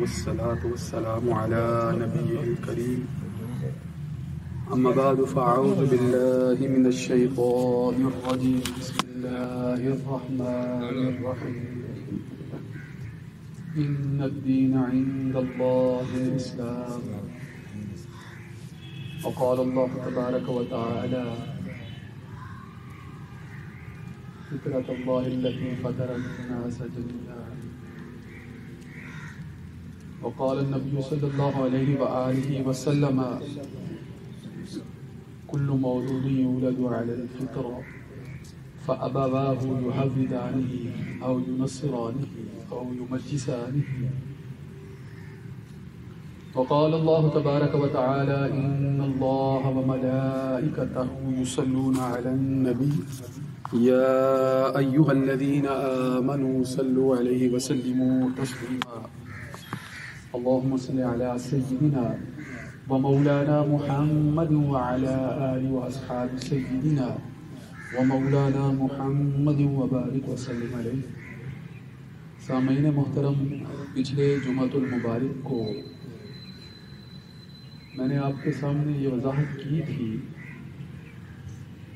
والصلاة والسلام على نبيه الكريم أما بعد فأعوذ بالله من الشيطان الرجيم بسم الله الرحمن الرحيم إن الدين عند الله الإسلام وقال الله تبارك وتعالى فطرة الله التي فطر الناس جميعا وقال النبي صلى الله عليه وآله وسلم كل مولود يولد على الفطرة فأبواه يهودانه أو ينصرانه أو يمجسانه وقال الله تبارك وتعالى إن الله وملائكته يصلون على النبي يا أيها الذين آمنوا صلوا عليه وسلموا تسليما اللهم صل على سيدنا ومولانا محمد وعلى آله وأصحاب سيدنا ومولانا محمد وبارك وسلم علیہ. سامعین محترم، پچھلے جمعۃ المبارک کو میں نے آپ کے سامنے یہ وضاحت کی تھی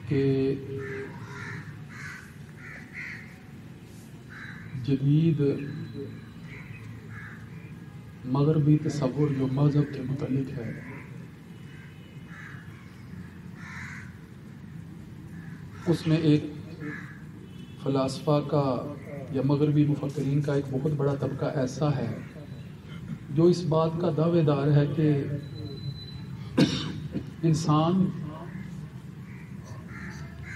کہ جدید مغربی تصور جو مذہب کے متعلق ہے، اس میں ایک فلاسفہ کا یا مغربی مفکرین کا ایک بہت بڑا طبقہ ایسا ہے جو اس بات کا دعوے دار ہے کہ انسان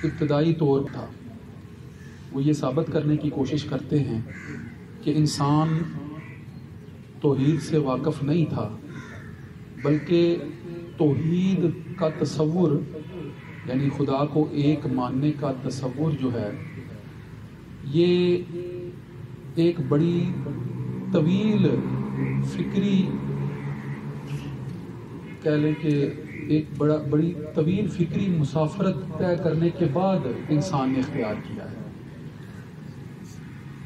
ابتدائی طور تھا. وہ یہ ثابت کرنے کی کوشش کرتے ہیں کہ انسان توحید سے واقف نہیں تھا، بلکہ توحید کا تصور یعنی خدا کو ایک ماننے کا تصور جو ہے یہ ایک بڑی طویل فکری کہہ لیں کہ ایک بڑی طویل فکری مسافرت طے کرنے کے بعد انسان نے اختیار کیا ہے.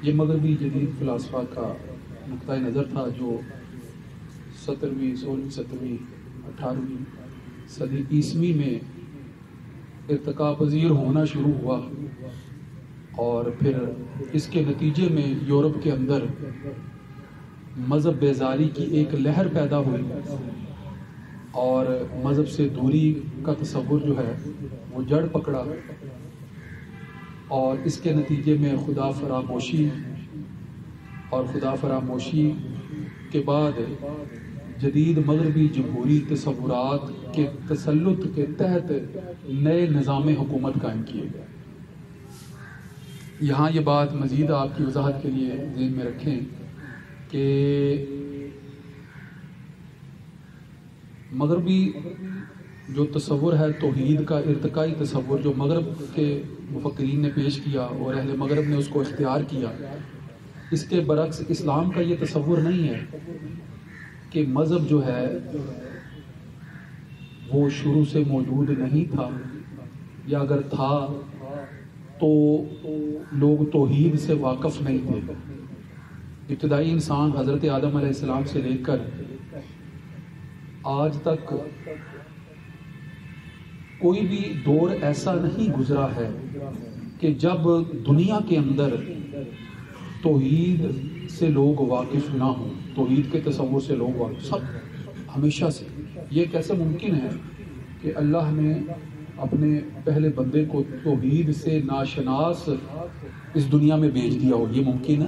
یہ مغربی جدید فلاسفہ کا نقطہ نظر تھا جو 17ویں 16ویں 17ویں 18ویں صدی عیسوی میں ارتقاء پذیر ہونا شروع ہوا، اور پھر اس کے نتیجے میں یورپ کے اندر مذہب بیزاری کی ایک لہر پیدا ہوئی اور مذہب سے دوری کا تصور جو ہے وہ جڑ پکڑا، اور اس کے نتیجے میں خدا فراموشی کے بعد جدید مغربی جمہوری تصورات کے تسلط کے تحت نئے نظام حکومت قائم کیے گئے. یہاں یہ بات مزید آپ کی وضاحت کے لیے ذہن میں رکھیں کہ مغربی جو تصور ہے توحید کا ارتقائی تصور جو مغرب کے مفکرین نے پیش کیا اور اہل مغرب نے اس کو اختیار کیا، اس کے برعکس اسلام کا یہ تصور نہیں ہے کہ مذہب جو ہے وہ شروع سے موجود نہیں تھا، یا اگر تھا تو لوگ توحید سے واقف نہیں تھے. ابتدائی انسان حضرت آدم علیہ السلام سے لے کر آج تک کوئی بھی دور ایسا نہیں گزرا ہے کہ جب دنیا کے اندر توحید سے لوگ واقف نہ ہوں، توحید کے تصور سے لوگ واقف، سب ہمیشہ سے. یہ کیسے ممکن ہے کہ اللہ نے اپنے پہلے بندے کو توحید سے ناشناس اس دنیا میں بھیج دیا ہو؟ یہ ممکن ہے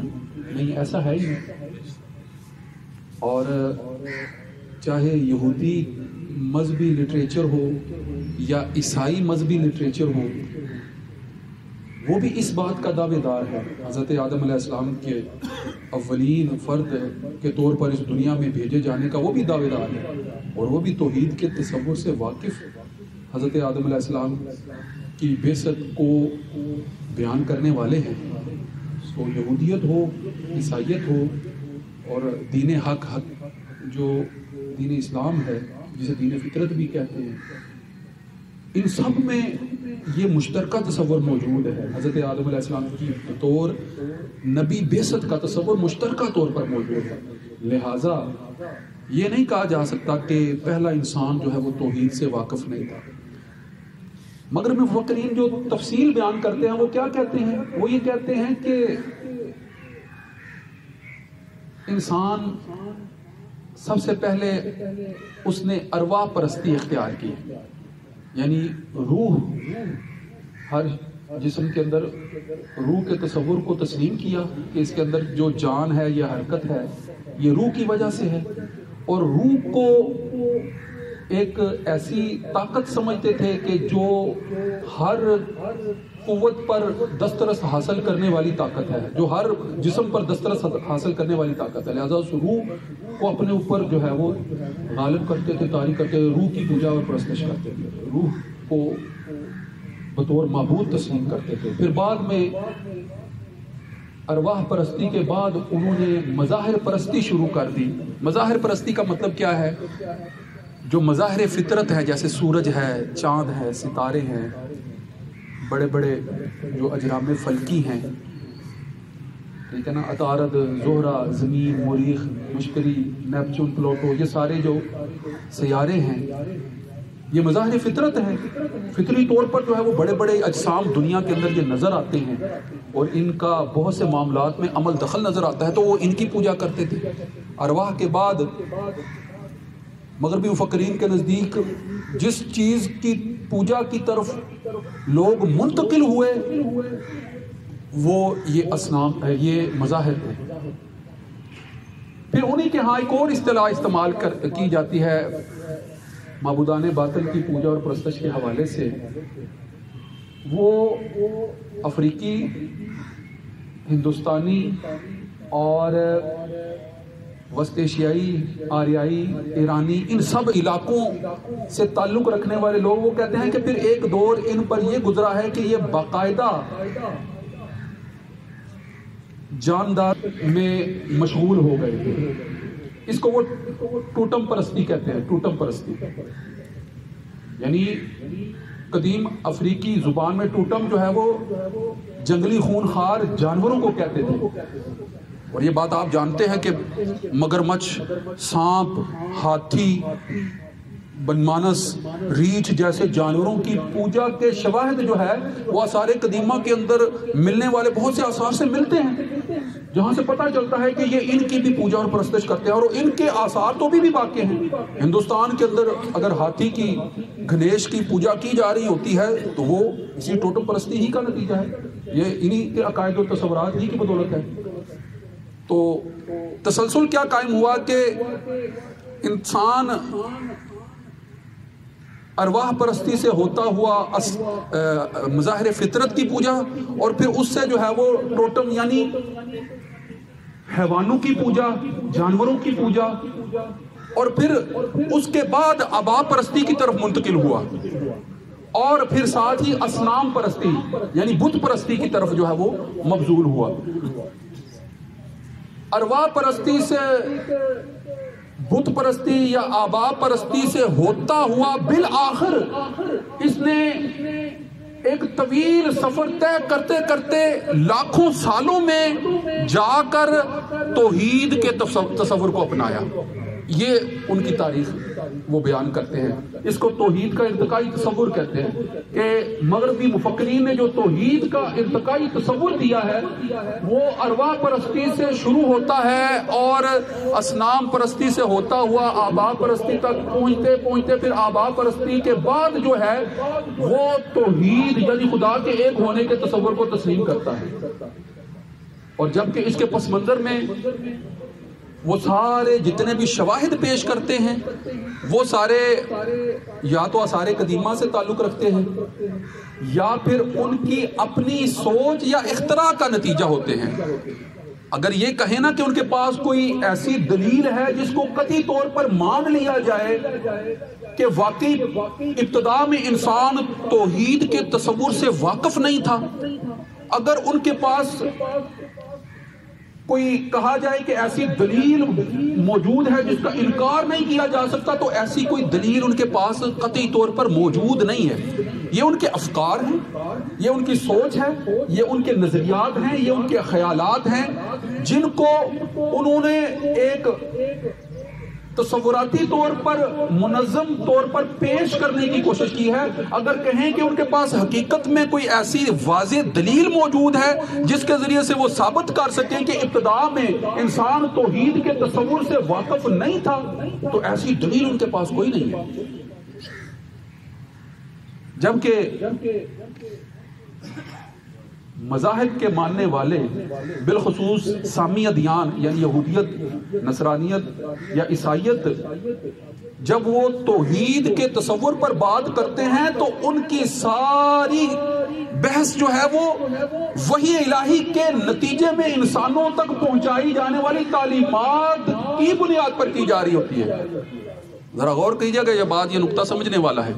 نہیں، ایسا ہے ہی نہیں. اور چاہے یہودی مذہبی لٹریچر ہو یا عیسائی مذہبی لٹریچر ہو، وہ بھی اس بات کا دعوے دار ہے حضرت آدم علیہ السلام کے اولین فرد کے طور پر اس دنیا میں بھیجے جانے کا وہ بھی دعوے دار ہے، اور وہ بھی توحید کے تصور سے واقف حضرت آدم علیہ السلام کی بعثت کو بیان کرنے والے ہیں. تو یہودیت ہو، عیسائیت ہو، اور دین حق جو دین اسلام ہے جسے دین فطرت بھی کہتے ہیں، ان سب میں یہ مشترکہ تصور موجود ہے. حضرت آدم علیہ السلام کی بطور نبی بعثت کا تصور مشترکہ طور پر موجود ہے. لہٰذا یہ نہیں کہا جا سکتا کہ پہلا انسان جو ہے وہ توحید سے واقف نہیں تھا۔ مگر مفکرین جو تفصیل بیان کرتے ہیں وہ کیا کہتے ہیں؟ وہ یہ کہتے ہیں کہ انسان سب سے پہلے اس نے ارواح پرستی اختیار کی، یعنی روح، ہر جسم کے اندر روح کے تصور کو تسلیم کیا کہ اس کے اندر جو جان ہے یا حرکت ہے یہ روح کی وجہ سے ہے، اور روح کو ایک ایسی طاقت سمجھتے تھے کہ جو ہر قوت پر دسترس حاصل کرنے والی طاقت ہے، جو ہر جسم پر دسترس حاصل کرنے والی طاقت ہے، لہذا اس روح کو اپنے اوپر جو ہے وہ غالب کرتے تھے، طاری کرتے تھے، روح کی پوجا اور پرستش کرتے تھے، روح کو بطور معبود تسلیم کرتے تھے۔ پھر بعد میں ارواح پرستی کے بعد انہوں نے مظاہر پرستی شروع کر دی۔ مظاہر پرستی کا مطلب کیا ہے؟ جو مظاہر فطرت ہے، جیسے سورج ہے، چاند ہے، ستارے ہیں، بڑے بڑے جو اجرام فلکی ہیں، ٹھیک ہے نا، عطارد، زہرہ، زمین، مریخ، مشتری، نیپچون، پلوٹو، یہ سارے جو سیارے ہیں یہ مظاہر فطرت ہیں۔ فطری طور پر جو ہے وہ بڑے بڑے اجسام دنیا کے اندر یہ نظر آتے ہیں اور ان کا بہت سے معاملات میں عمل دخل نظر آتا ہے، تو وہ ان کی پوجا کرتے تھے۔ ارواح کے بعد مغربی مفکرین کے نزدیک جس چیز کی پوجا کی طرف لوگ منتقل ہوئے وہ یہ اصنام ہے، یہ مظاہر ہے۔ پھر انہی کے ہاں ایک اور اصطلاح استعمال کی جاتی ہے معبودان باطل کی پوجا اور پرستش کے حوالے سے، وہ افریقی، ہندوستانی اور وسط ایشیائی، آریائی، ایرانی، ان سب علاقوں سے تعلق رکھنے والے لوگ وہ کہتے ہیں کہ پھر ایک دور ان پر یہ گزرا ہے کہ یہ باقاعدہ جاندار میں مشغول ہو گئے تھے۔ اس کو وہ ٹوٹم پرستی کہتے ہیں، ٹوٹم پرستی، یعنی قدیم افریقی زبان میں ٹوٹم جو ہے وہ جنگلی خونخوار جانوروں کو کہتے تھے، اور یہ بات آپ جانتے ہیں کہ مگرمچھ، سانپ، ہاتھی، بنمانس، ریچھ جیسے جانوروں کی پوجا کے شواہد جو ہے وہ آثار قدیمہ کے اندر ملنے والے بہت سے آثار سے ملتے ہیں، جہاں سے پتہ چلتا ہے کہ یہ ان کی بھی پوجا اور پرستش کرتے ہیں، اور ان کے آثار تو بھی واقع ہیں۔ ہندوستان کے اندر اگر ہاتھی کی، گنیش کی پوجا کی جا رہی ہوتی ہے تو وہ اسی ٹوٹم پرستی ہی کا نتیجہ ہے، یہ انہی کے عقائد و تصورات ہی کی بدولت ہے۔ تو تسلسل کیا قائم ہوا کہ انسان ارواح پرستی سے ہوتا ہوا مظاہر فطرت کی پوجا، اور پھر اس سے جو ہے وہ ٹوٹم یعنی حیوانوں کی پوجا، جانوروں کی پوجا، اور پھر اس کے بعد آبا پرستی کی طرف منتقل ہوا، اور پھر ساتھ ہی اصنام پرستی یعنی بت پرستی کی طرف جو ہے وہ مبذول ہوا۔ ارواح پرستی سے، بت پرستی یا آبا پرستی سے ہوتا ہوا بالآخر اس نے ایک طویل سفر طے کرتے کرتے لاکھوں سالوں میں جا کر توحید کے تصور کو اپنایا۔ یہ ان کی تاریخ وہ بیان کرتے ہیں، اس کو توحید کا ارتقائی تصور کہتے ہیں کہ مغربی مفکرین نے جو توحید کا ارتقائی تصور دیا ہے وہ ارواح پرستی سے شروع ہوتا ہے اور اصنام پرستی سے ہوتا ہوا آبا پرستی تک پہنچتے پہنچتے پھر آبا پرستی کے بعد جو ہے وہ توحید یعنی خدا کے ایک ہونے کے تصور کو تسلیم کرتا ہے، اور جبکہ اس کے پس منظر میں وہ سارے جتنے بھی شواہد پیش کرتے ہیں وہ سارے یا تو آثار قدیمہ سے تعلق رکھتے ہیں یا پھر ان کی اپنی سوچ یا اختراع کا نتیجہ ہوتے ہیں۔ اگر یہ کہیں نا کہ ان کے پاس کوئی ایسی دلیل ہے جس کو قطعی طور پر مان لیا جائے کہ واقعی ابتدا میں انسان توحید کے تصور سے واقف نہیں تھا، اگر ان کے پاس کوئی کہا جائے کہ ایسی دلیل موجود ہے جس کا انکار نہیں کیا جا سکتا، تو ایسی کوئی دلیل ان کے پاس قطعی طور پر موجود نہیں ہے۔ یہ ان کے افکار ہیں، یہ ان کی سوچ ہے، یہ ان کے نظریات ہیں، یہ ان کے خیالات ہیں، جن کو انہوں نے ایک تصوراتی طور پر منظم طور پر پیش کرنے کی کوشش کی ہے، اگر کہیں کہ ان کے پاس حقیقت میں کوئی ایسی واضح دلیل موجود ہے جس کے ذریعے سے وہ ثابت کر سکیں کہ ابتدا میں انسان توحید کے تصور سے واقف نہیں تھا، تو ایسی دلیل ان کے پاس کوئی نہیں ہے۔ جبکہ مذاہب کے ماننے والے، بالخصوص سامی ادیان یعنی یہودیت، نصرانیت یا عیسائیت، جب وہ توحید کے تصور پر بات کرتے ہیں تو ان کی ساری بحث جو ہے وہ وحی الہی کے نتیجے میں انسانوں تک پہنچائی جانے والی تعلیمات کی بنیاد پر کی جا رہی ہوتی ہے۔ ذرا غور کیجیے گا، یہ بات، یہ نقطہ سمجھنے والا ہے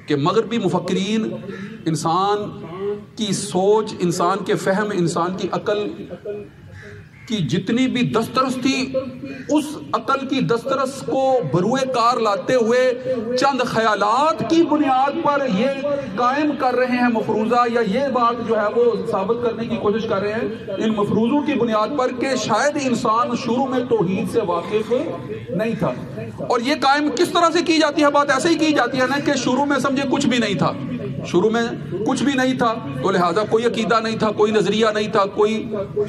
کہ مغربی مفکرین انسان کی سوچ، انسان کے فہم، انسان کی عقل کی جتنی بھی دسترس تھی، اس عقل کی دسترس کو بروئے کار لاتے ہوئے چند خیالات کی بنیاد پر یہ قائم کر رہے ہیں مفروضہ، یا یہ بات جو ہے وہ ثابت کرنے کی کوشش کر رہے ہیں ان مفروضوں کی بنیاد پر کہ شاید انسان شروع میں توحید سے واقف نہیں تھا۔ اور یہ قائم کس طرح سے کی جاتی ہے؟ بات ایسے ہی کی جاتی ہے نا کہ شروع میں سمجھے کچھ بھی نہیں تھا، شروع میں کچھ بھی نہیں تھا تو لہٰذا کوئی عقیدہ نہیں تھا، کوئی نظریہ نہیں تھا، کوئی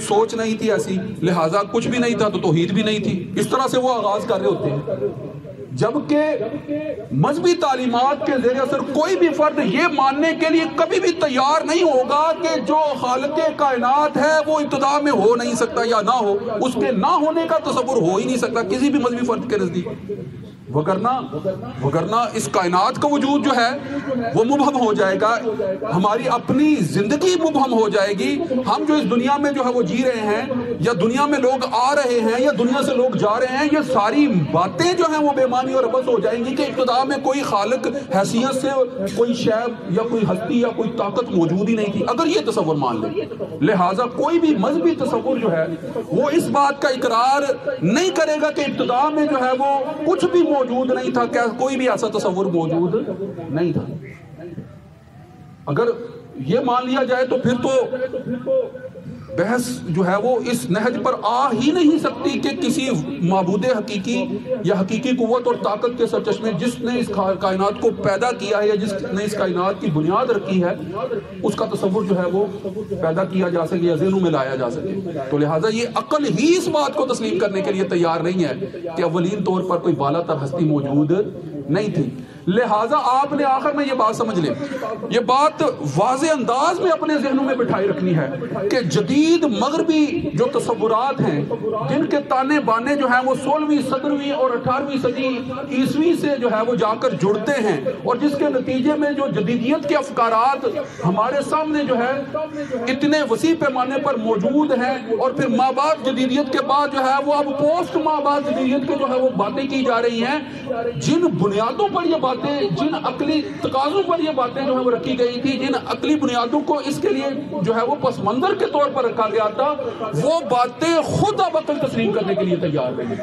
سوچ نہیں تھی ایسی، لہٰذا کچھ بھی نہیں تھا تو توحید بھی نہیں تھی۔ اس طرح سے وہ آغاز کر رہے ہوتے ہیں، جبکہ مذہبی تعلیمات کے زیر اثر کوئی بھی فرد یہ ماننے کے لیے کبھی بھی تیار نہیں ہوگا کہ جو خالق کائنات ہے وہ ابتدا میں ہو نہیں سکتا یا نہ ہو، اس کے نہ ہونے کا تصور ہو ہی نہیں سکتا کسی بھی مذہبی فرد کے نزدیک، وگرنہ اس کائنات کا وجود جو ہے وہ مبہم ہو جائے گا، ہماری اپنی زندگی مبہم ہو جائے گی، ہم جو اس دنیا میں جو ہے وہ جی رہے ہیں، یا دنیا میں لوگ آ رہے ہیں یا دنیا سے لوگ جا رہے ہیں، یہ ساری باتیں جو ہیں وہ بے معنی اور عبث ہو جائیں گی کہ ابتدا میں کوئی خالق حیثیت سے کوئی شے یا کوئی ہستی یا کوئی طاقت موجود ہی نہیں تھی، اگر یہ تصور مان لیں۔ لہٰذا کوئی بھی مذہبی تصور جو ہے وہ اس بات کا اقرار نہیں کرے گا کہ ابتدا میں جو ہے وہ کچھ بھی موجود نہیں تھا، کوئی بھی ایسا تصور موجود نہیں تھا۔ اگر یہ مان لیا جائے تو پھر تو بحث جو ہے وہ اس نہج پر آ ہی نہیں سکتی کہ کسی معبود حقیقی یا حقیقی قوت اور طاقت کے سرچشمے جس نے اس کائنات کو پیدا کیا ہے یا جس نے اس کائنات کی بنیاد رکھی ہے، اس کا تصور جو ہے وہ پیدا کیا جا سکے یا ذہنوں میں لایا جا سکے۔ تو لہٰذا یہ عقل ہی اس بات کو تسلیم کرنے کے لیے تیار نہیں ہے کہ اولین طور پر کوئی بالا تر ہستی موجود نہیں تھی۔ لہٰذا آپ نے آخر میں یہ بات سمجھ لیں، یہ بات واضح انداز میں اپنے ذہنوں میں بٹھائی رکھنی ہے کہ جدید مغربی جو تصورات ہیں، جن کے تانے بانے جو ہیں وہ 16ویں 17ویں اور 18ویں صدی عیسوی سے جو ہے وہ جا کر جڑتے ہیں، اور جس کے نتیجے میں جو جدیدیت کے افکارات ہمارے سامنے جو ہے اتنے وسیع پیمانے پر موجود ہیں، اور پھر ماں باپ جدیدیت کے بعد جو ہے وہ اب پوسٹ ماں باپ جدیدیت کے جو ہے وہ باتیں کی جا رہی ہیں، جن بنیادوں پر یہ باتیں، جن عقلی تقاضوں پر یہ باتیں جو ہے وہ رکھی گئی تھی، جن عقلی بنیادوں کو اس کے لیے جو ہے وہ پس منظر کے طور پر رکھا گیا تھا، وہ باتیں خود اب عقل تسلیم کرنے کے لیے تیار نہیں۔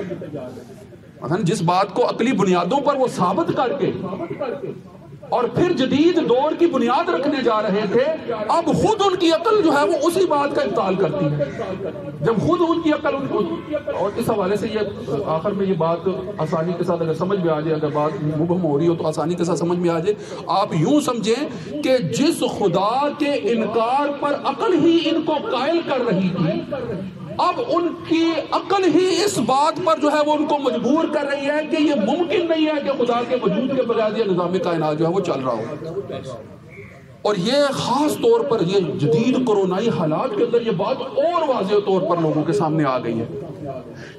مثلا جس بات کو عقلی بنیادوں پر وہ ثابت کر کے اور پھر جدید دور کی بنیاد رکھنے جا رہے تھے، اب خود ان کی عقل جو ہے وہ اسی بات کا ابطال کرتی ہے۔ جب خود ان کی عقل اور اس حوالے سے یہ آخر میں یہ بات آسانی کے ساتھ اگر سمجھ میں آ جائے، اگر بات مبہم ہو رہی ہو تو آسانی کے ساتھ سمجھ میں آ جائے، آپ یوں سمجھیں کہ جس خدا کے انکار پر عقل ہی ان کو قائل کر رہی تھی، اب ان کی عقل ہی اس بات پر جو ہے وہ ان کو مجبور کر رہی ہے کہ یہ ممکن نہیں ہے کہ خدا کے وجود کے بغیر یہ نظام کائنات جو ہے وہ چل رہا ہو۔ اور یہ خاص طور پر یہ جدید کورونائی حالات کے اندر یہ بات اور واضح طور پر لوگوں کے سامنے آ گئی ہے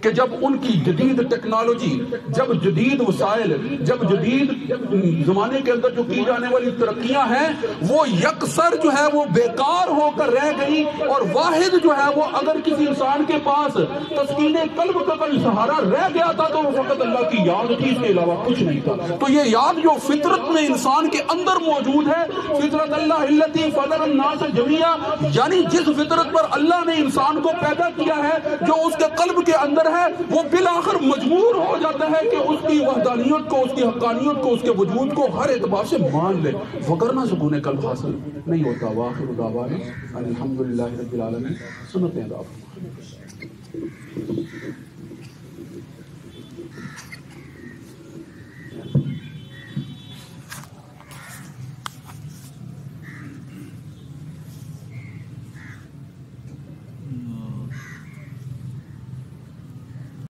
کہ جب ان کی جدید ٹیکنالوجی، جب جدید وسائل، جب جدید زمانے کے اندر جو کی جانے والی ترقیاں ہیں وہ یکسر جو ہے وہ بیکار ہو کر رہ گئی، اور واحد جو ہے وہ اگر کسی انسان کے پاس تسکین قلب کا کوئی سہارا رہ گیا تھا تو وہ فقط اللہ کی یاد تھی، اس کے علاوہ کچھ نہیں تھا۔ تو یہ یاد جو فطرت میں انسان کے اندر موجود ہے، فطرت اللہ التی فطر الناس جميعا، یعنی جس فطرت پر اللہ نے انسان کو پیدا کیا ہے، جو اس کے قلب کے اندر ہے، وہ بالآخر مجبور ہو جاتا ہے کہ اس کی وحدانیت کو، اس کی حقانیت کو، اس کے وجود کو ہر اعتبار سے مان لے، وگرنہ سکون قلب حاصل نہیں ہوتا۔ واخر دعوانا الحمدللہ رب العالمین۔ سنتیں